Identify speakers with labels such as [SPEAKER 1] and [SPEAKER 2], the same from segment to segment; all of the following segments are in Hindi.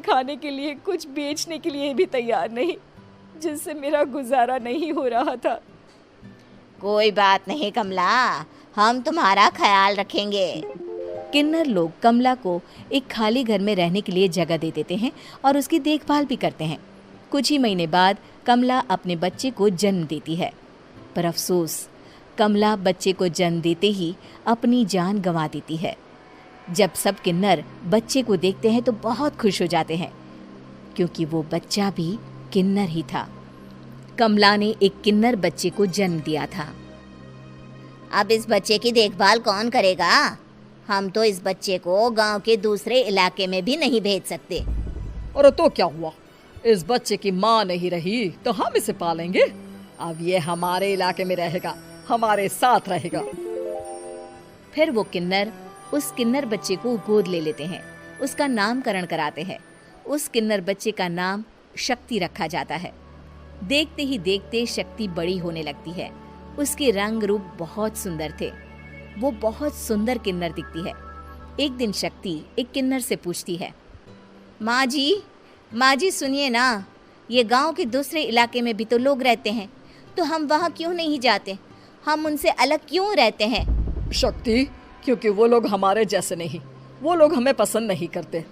[SPEAKER 1] खाने के लिए, कुछ बेचने के लिए भी तैयार नहीं, जिससे मेरा गुजारा नहीं हो रहा था।
[SPEAKER 2] कोई बात नहीं कमला, हम तुम्हारा ख्याल रखेंगे।
[SPEAKER 3] किन्नर लोग कमला को एक खाली घर में रहने के लिए जगह दे देते हैं और उसकी देखभाल भी करते हैं। कुछ ही महीने बाद कमला अपने बच्चे को जन्म देती है, पर अफसोस, कमला बच्चे को जन्म देते ही अपनी जान गंवा देती है। जब सब किन्नर बच्चे को देखते हैं तो बहुत खुश हो जाते हैं, क्योंकि वो बच्चा भी किन्नर ही था। कमला ने एक किन्नर बच्चे को जन्म दिया था।
[SPEAKER 2] अब इस बच्चे की देखभाल कौन करेगा? हम तो इस बच्चे को गांव के दूसरे इलाके में भी नहीं भेज सकते।
[SPEAKER 1] और तो क्या हुआ, इस बच्चे की माँ नहीं रही तो हम इसे पालेंगे। अब ये हमारे इलाके में रहेगा, हमारे साथ रहेगा।
[SPEAKER 3] फिर वो किन्नर उस किन्नर बच्चे को गोद ले लेते हैं, उसका नामकरण कराते हैं। उस किन्नर बच्चे का नाम शक्ति रखा जाता है। देखते ही देखते शक्ति बड़ी होने लगती है। उसके रंग रूप बहुत सुंदर थे। वो बहुत सुंदर किन्नर दिखती है। एक दिन शक्ति एक किन्नर से पूछती है, माँ जी सुनिए ना, ये गांव के दूसरे इलाके में भी तो लोग रहते हैं, तो हम वहाँ क्यों नहीं जाते? हम उनसे अलग क्यों रहते हैं?
[SPEAKER 1] शक्ति, क्योंकि वो लोग हमारे जैसे नहीं, वो लोग हमें पसंद नहीं करते,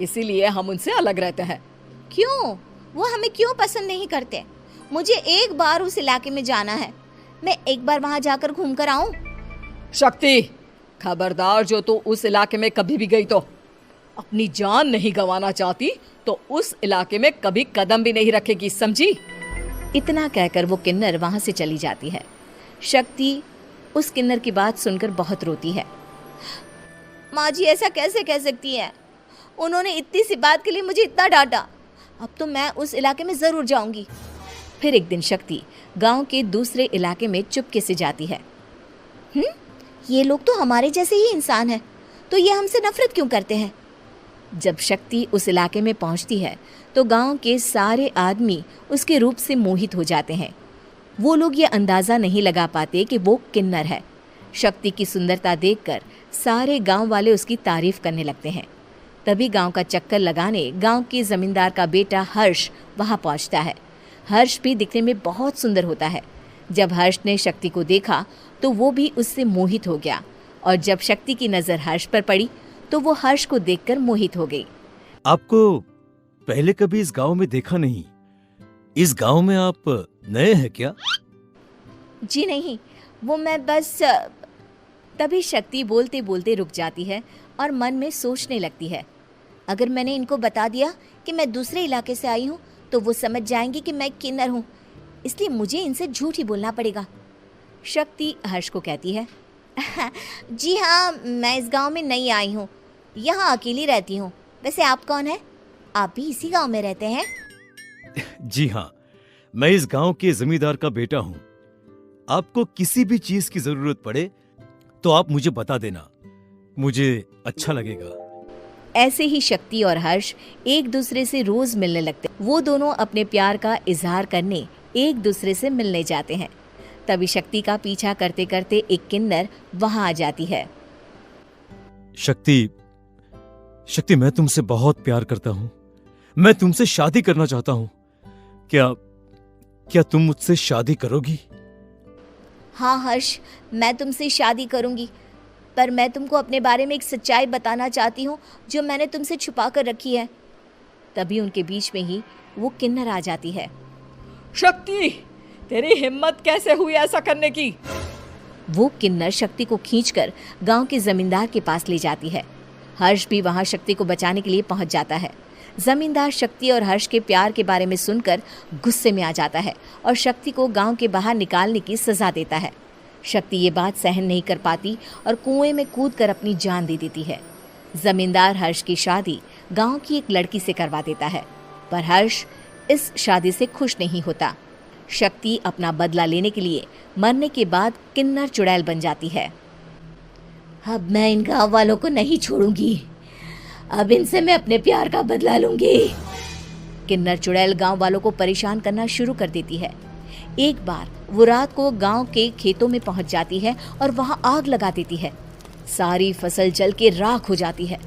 [SPEAKER 1] इसीलिए हम उनसे अलग रहते हैं।
[SPEAKER 2] क्यों? वो हमें क्यों पसंद नहीं करते? मुझे एक बार उस इलाके में जाना है, मैं एक बार वहाँ जाकर घूम कर आऊँ।
[SPEAKER 1] शक्ति, खबरदार, जो तू उस इलाके में कभी भी गई तो अपनी जान नहीं गंवाना चाहती तो उस इलाके में कभी कदम भी नहीं रखेगी, समझी?
[SPEAKER 3] इतना कहकर वो किन्नर वहाँ से चली जाती है। शक्ति उस किन्नर की बात सुनकर बहुत रोती है।
[SPEAKER 2] माँ जी ऐसा कैसे कह सकती है? उन्होंने इतनी सी बात के लिए मुझे इतना डांटा। अब तो मैं उस इलाके में ज़रूर जाऊंगी।
[SPEAKER 3] फिर एक दिन शक्ति गांव के दूसरे इलाके में चुपके से जाती है।
[SPEAKER 2] ये लोग तो हमारे जैसे ही इंसान हैं, तो ये हमसे नफरत क्यों करते हैं?
[SPEAKER 3] जब शक्ति उस इलाके में पहुंचती है तो गांव के सारे आदमी उसके रूप से मोहित हो जाते हैं। वो लोग ये अंदाज़ा नहीं लगा पाते कि वो किन्नर है। शक्ति की सुंदरता देखकर सारे गांव वाले उसकी तारीफ करने लगते हैं। तभी गांव का चक्कर लगाने गांव के जमींदार का बेटा हर्ष वहां पहुंचता है। हर्ष भी दिखने में बहुत सुंदर होता है। जब हर्ष ने शक्ति को देखा तो वो भी उससे मोहित हो गया, और जब शक्ति की नज़र हर्ष पर पड़ी तो वो हर्ष को देखकर मोहित हो गई।
[SPEAKER 4] आपको पहले कभी इस गांव में देखा नहीं। इस गांव में आप नए हैं क्या?
[SPEAKER 3] जी नहीं, वो मैं बस। तभी शक्ति बोलते बोलते रुक जाती है और मन में सोचने लगती है,
[SPEAKER 2] अगर मैंने इनको बता दिया कि मैं दूसरे इलाके से आई हूँ तो वो समझ जाएंगे कि मैं किन्नर हूँ, इसलिए मुझे इनसे झूठ ही बोलना पड़ेगा।
[SPEAKER 3] शक्ति हर्ष को कहती है,
[SPEAKER 2] जी हाँ, मैं इस गांव में नई आई हूँ, यहाँ अकेली रहती हूँ। वैसे आप कौन है? आप भी इसी गांव में रहते हैं?
[SPEAKER 4] जी हाँ, मैं इस गांव के जमींदार का बेटा हूँ। आपको किसी भी चीज की जरूरत पड़े तो आप मुझे बता देना, मुझे अच्छा लगेगा।
[SPEAKER 3] ऐसे ही शक्ति और हर्ष एक दूसरे से रोज मिलने लगते। वो दोनों अपने प्यार का इजहार करने एक दूसरे से मिलने जाते हैं। तभी शक्ति का पीछा करते करते एक किन्नर वहां आ जाती है।
[SPEAKER 4] शक्ति, मैं तुमसे बहुत प्यार करता हूँ। मैं तुमसे शादी करना चाहता हूँ। क्या तुम मुझसे शादी करोगी?
[SPEAKER 2] हाँ हर्ष, मैं तुमसे शादी करूंगी, पर मैं तुमको अपने बारे में एक सच्चाई बताना चाहती हूँ जो मैंने तुमसे छुपा कर रखी है।
[SPEAKER 3] तभी उनके बीच में ही वो किन्नर आ जाती है।
[SPEAKER 1] शक्ति, तेरी हिम्मत कैसे हुई ऐसा करने की?
[SPEAKER 3] वो किन्नर शक्ति को खींचकर गांव के जमींदार के पास ले जाती है। हर्ष भी वहां शक्ति को बचाने के लिए पहुंच जाता है। जमींदार शक्ति और हर्ष के प्यार के बारे में सुनकर गुस्से में आ जाता है और शक्ति को गांव के बाहर निकालने की सजा देता है। शक्ति ये बात सहन नहीं कर पाती और कुएं में कूदकर अपनी जान दे देती है। जमींदार हर्ष की शादी गांव की एक लड़की से करवा देता है, पर हर्ष इस शादी से खुश नहीं होता। शक्ति अपना बदला लेने के लिए मरने के बाद किन्नर चुड़ैल बन जाती है।
[SPEAKER 2] अब मैं इन गांव वालों को नहीं छोड़ूंगी, अब इनसे मैं अपने प्यार का बदला लूंगी।
[SPEAKER 3] किन्नर चुड़ैल गांव वालों को परेशान करना शुरू कर देती है। एक बार वो रात को गांव के खेतों में पहुंच जाती है और वहां आग लगा देती है। सारी फसल जल के राख हो जाती है।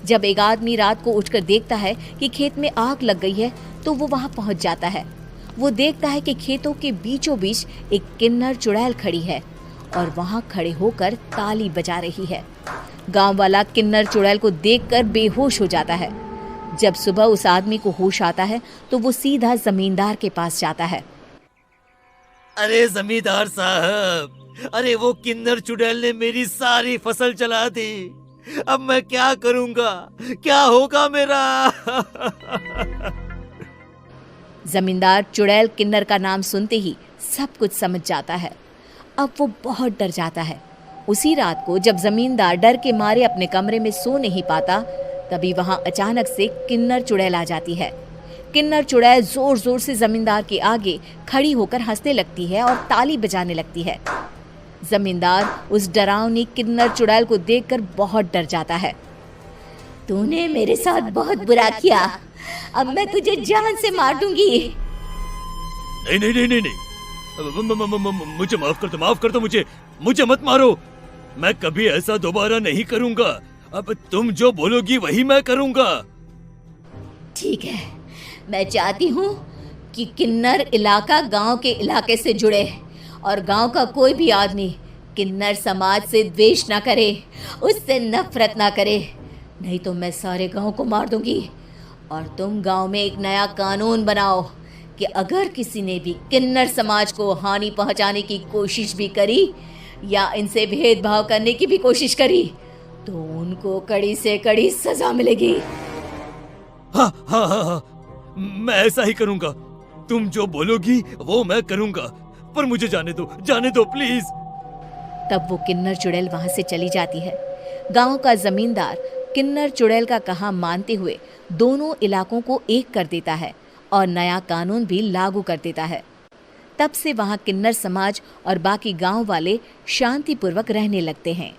[SPEAKER 3] जब एक आदमी रात को उठकर देखता है कि खेत में आग लग गई है तो वो वहां पहुंच जाता है। वो देखता है कि खेतों के बीचों बीच एक किन्नर चुड़ैल खड़ी है और वहां खड़े होकर ताली बजा रही है। गांव वाला किन्नर चुड़ैल को देखकर बेहोश हो जाता है। जब सुबह उस आदमी को होश आता है तो वो सीधा जमींदार के पास जाता है।
[SPEAKER 4] अरे जमींदार साहब, अरे वो किन्नर चुड़ैल ने मेरी सारी फसल चला दी। अब मैं क्या करूंगा, क्या होगा मेरा?
[SPEAKER 3] जमींदार चुड़ैल किन्नर का नाम सुनते ही सब कुछ समझ जाता है। अब वो बहुत डर जाता है। उसी रात को जब जमींदार डर के मारे अपने कमरे में सो नहीं पाता, तभी वहां अचानक से किन्नर चुड़ैल आ जाती है। किन्नर चुड़ैल जोर जोर से जमींदार के आगे खड़ी होकर हंसने लगती है और ताली बजाने लगती है। जमींदार उस डरावनी किन्नर चुड़ैल को देखकर बहुत डर जाता है।
[SPEAKER 2] तूने मेरे साथ बहुत बुरा किया, अब मैं तुझे जान से मार दूंगी।
[SPEAKER 4] नहीं नहीं नहीं नहीं नहीं, मुझे माफ कर दो, मुझे मत मारो। मैं कभी ऐसा दोबारा नहीं करूंगा। अब तुम जो बोलोगी वही मैं करूंगा।
[SPEAKER 2] ठीक है, मैं चाहती हूँ कि किन्नर इलाका गांव के इलाके से जुड़े और गांव का कोई भी आदमी किन्नर समाज से द्वेष ना करे, उससे नफरत ना करे, नहीं तो मैं सारे गांव को मार दूंगी। और तुम गांव में एक नया कानून बनाओ कि अगर किसी ने भी किन्नर समाज को हानि पहुंचाने की कोशिश भी करी या इनसे भेदभाव करने की भी कोशिश करी तो उनको कड़ी से कड़ी सजा मिलेगी।
[SPEAKER 4] हाँ हाँ हाँ हाँ, मैं ऐसा ही करूंगा। तुम जो बोलोगी वो मैं करूंगा, पर मुझे जाने दो प्लीज।
[SPEAKER 3] तब वो किन्नर चुड़ैल वहां से चली जाती है। गांव का जमींदार किन्नर चुड़ैल का कहा मानते हुए दोनों इलाकों को एक कर देता है और नया कानून भी लागू कर देता है। तब से वहां किन्नर समाज और बाकी गांव वाले शांतिपूर्वक रहने लगते हैं।